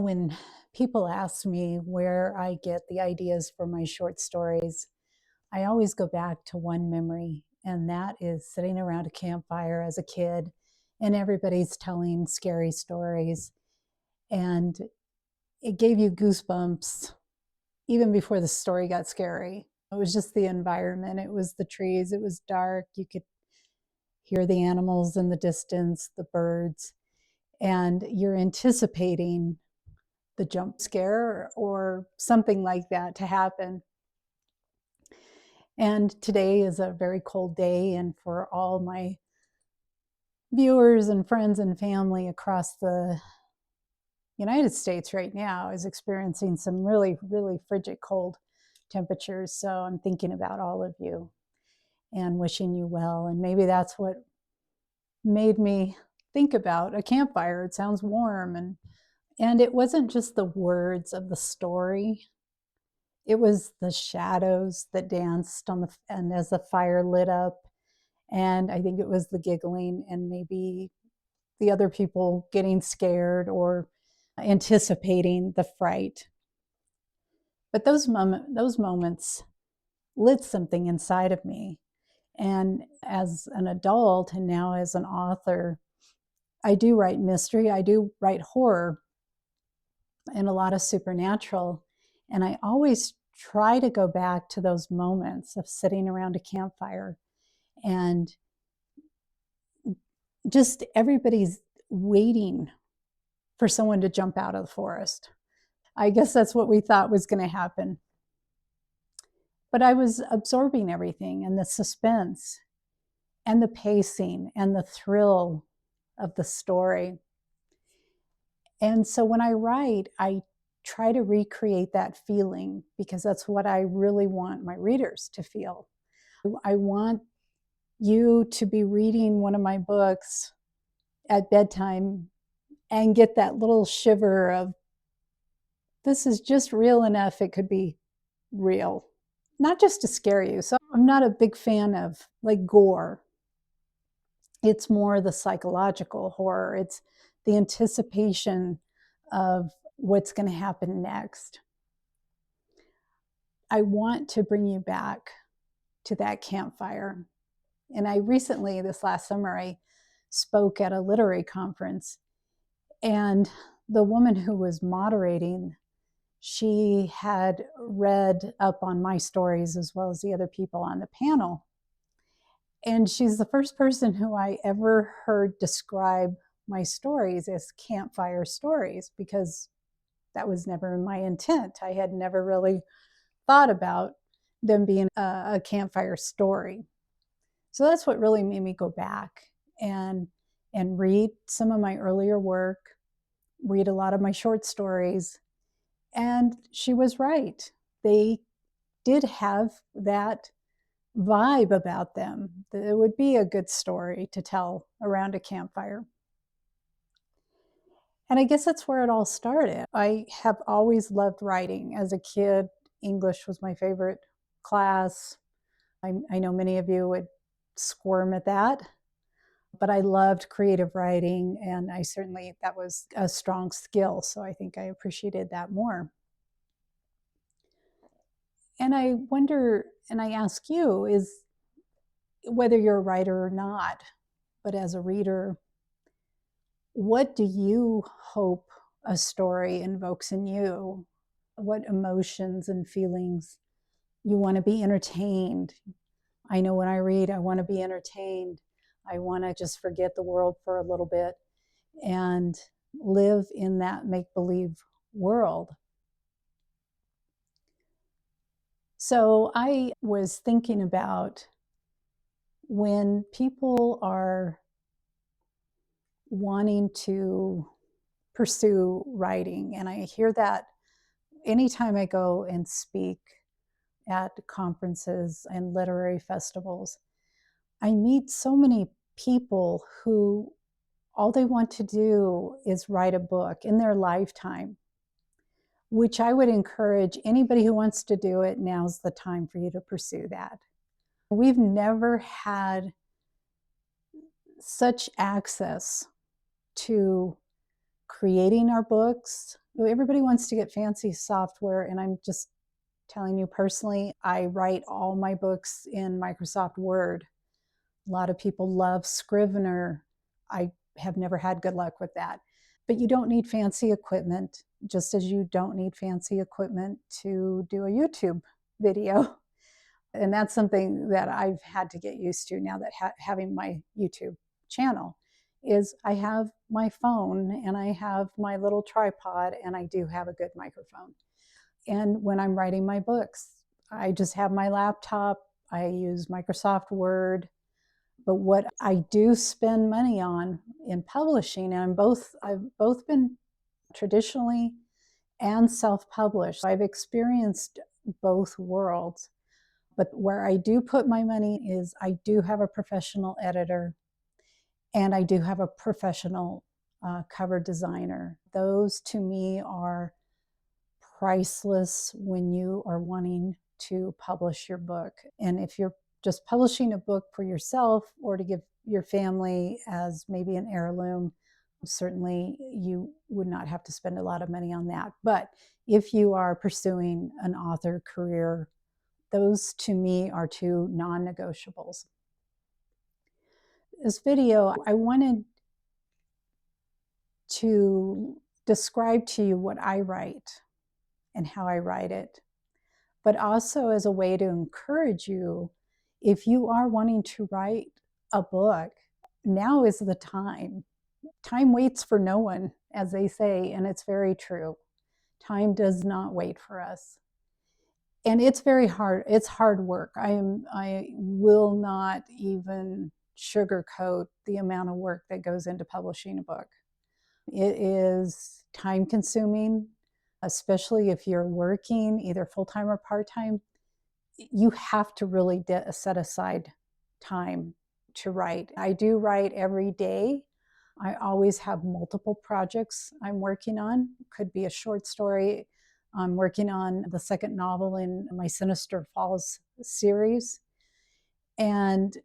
When people ask me where I get the ideas for my short stories, I always go back to one memory, and that is sitting around a campfire as a kid, and everybody's telling scary stories. And it gave you goosebumps even before the story got scary. It was just the environment, it was the trees, it was dark. You could hear the animals in the distance, the birds, and you're anticipating the jump scare or something like that to happen. And today is a very cold day, and for all my viewers and friends and family across the United States right now is experiencing some really, really frigid cold temperatures. So I'm thinking about all of you and wishing you well. And maybe that's what made me think about a campfire. It sounds warm, and it wasn't just the words of the story. It was the shadows that danced on the and as the fire lit up, and I think it was the giggling and maybe the other people getting scared or anticipating the fright. But those moments lit something inside of me. And as an adult and now as an author, I do write mystery, I do write horror and a lot of supernatural. And I always try to go back to those moments of sitting around a campfire and just everybody's waiting for someone to jump out of the forest. I guess that's what we thought was going to happen. But I was absorbing everything, and the suspense and the pacing and the thrill of the story. And so when I write, I try to recreate that feeling because that's what I really want my readers to feel. I want you to be reading one of my books at bedtime and get that little shiver of, this is just real enough, it could be real. Not just to scare you. So I'm not a big fan of like gore. It's more the psychological horror. It's the anticipation of what's going to happen next. I want to bring you back to that campfire. And I recently, this last summer, I spoke at a literary conference, and the woman who was moderating, she had read up on my stories as well as the other people on the panel. And she's the first person who I ever heard describe my stories as campfire stories, because that was never my intent. I had never really thought about them being a campfire story. So that's what really made me go back and read some of my earlier work, read a lot of my short stories. And she was right. They did have that vibe about them. It would be a good story to tell around a campfire. And I guess that's where it all started. I have always loved writing. As a kid, English was my favorite class. I know many of you would squirm at that, but I loved creative writing, and I certainly, that was a strong skill. So I think I appreciated that more. And I wonder, and I ask you, is whether you're a writer or not, but as a reader, what do you hope a story invokes in you? What emotions and feelings you want to be entertained? I know when I read, I want to be entertained. I want to just forget the world for a little bit and live in that make-believe world. So I was thinking about when people are wanting to pursue writing, and I hear that anytime I go and speak at conferences and literary festivals. I meet so many people who all they want to do is write a book in their lifetime, which I would encourage anybody who wants to do it, now's the time for you to pursue that. We've never had such access to creating our books, Everybody wants to get fancy software, and I'm just telling you personally, I write all my books in Microsoft Word. A lot of people love Scrivener. I have never had good luck with that. But you don't need fancy equipment, just as you don't need fancy equipment to do a YouTube video. And that's something that I've had to get used to now that having my YouTube channel is I have my phone and I have my little tripod and I do have a good microphone. And when I'm writing my books, I just have my laptop, I use Microsoft Word. But what I do spend money on in publishing, and I've both been traditionally and self-published. I've experienced both worlds. But where I do put my money is I do have a professional editor and I do have a professional cover designer. Those to me are priceless when you are wanting to publish your book. And if you're just publishing a book for yourself or to give your family as maybe an heirloom, certainly you would not have to spend a lot of money on that. But if you are pursuing an author career, those to me are two non-negotiables. This video, I wanted to describe to you what I write and how I write it, but also as a way to encourage you, if you are wanting to write a book, now is the time. Time waits for no one, as they say, and it's very true. Time does not wait for us. And it's very hard. It's hard work. I will not even sugarcoat the amount of work that goes into publishing a book. It is time consuming, especially if you're working either full-time or part-time. You have to really set aside time to write. I do write every day. I always have multiple projects I'm working on. Could be a short story. I'm working on the second novel in my Sinister Falls series. And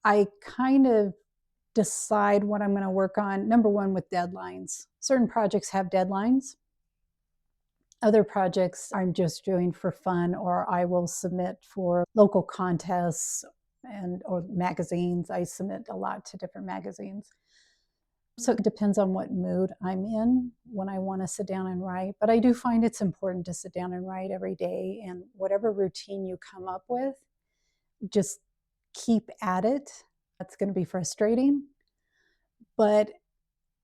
I kind of decide what I'm going to work on, number one, with deadlines. Certain projects have deadlines. Other projects I'm just doing for fun, or I will submit for local contests or magazines. I submit a lot to different magazines. So it depends on what mood I'm in when I want to sit down and write. But I do find it's important to sit down and write every day. And whatever routine you come up with, just keep at it. That's going to be frustrating. But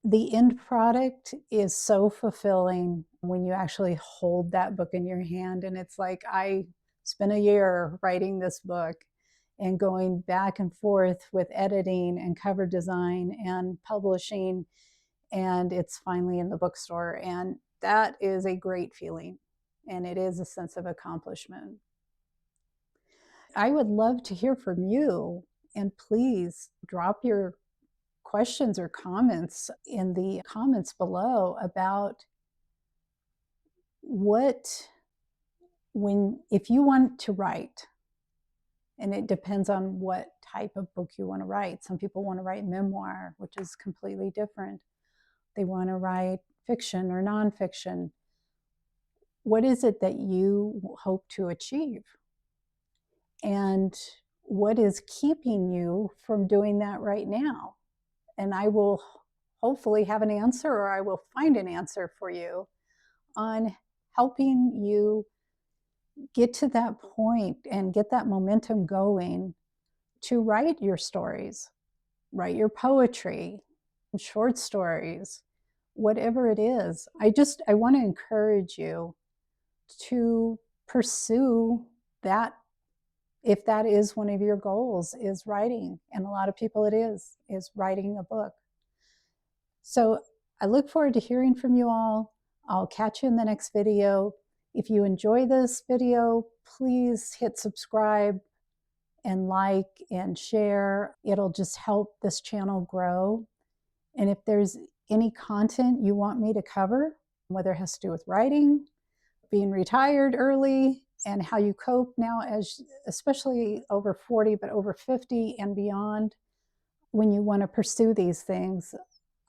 the end product is so fulfilling when you actually hold that book in your hand. And it's like, I spent a year writing this book and going back and forth with editing and cover design and publishing, and it's finally in the bookstore. And that is a great feeling, and it is a sense of accomplishment. I would love to hear from you, and please drop your questions or comments in the comments below about if you want to write, and it depends on what type of book you want to write. Some people want to write memoir, which is completely different. They want to write fiction or nonfiction. What is it that you hope to achieve? And what is keeping you from doing that right now? And I will hopefully have an answer, or I will find an answer for you on helping you get to that point and get that momentum going to write your stories, write your poetry, short stories, whatever it is. I want to encourage you to pursue that. If that is one of your goals, is writing, and a lot of people it is writing a book. So I look forward to hearing from you all. I'll catch you in the next video. If you enjoy this video, please hit subscribe and like and share. It'll just help this channel grow. And if there's any content you want me to cover, whether it has to do with writing, being retired early, and how you cope now, as especially over 40, but over 50 and beyond, when you want to pursue these things,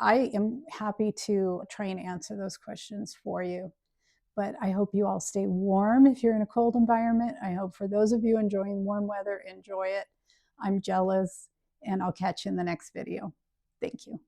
I am happy to try and answer those questions for you. But I hope you all stay warm if you're in a cold environment. I hope for those of you enjoying warm weather, enjoy it. I'm jealous, and I'll catch you in the next video. Thank you.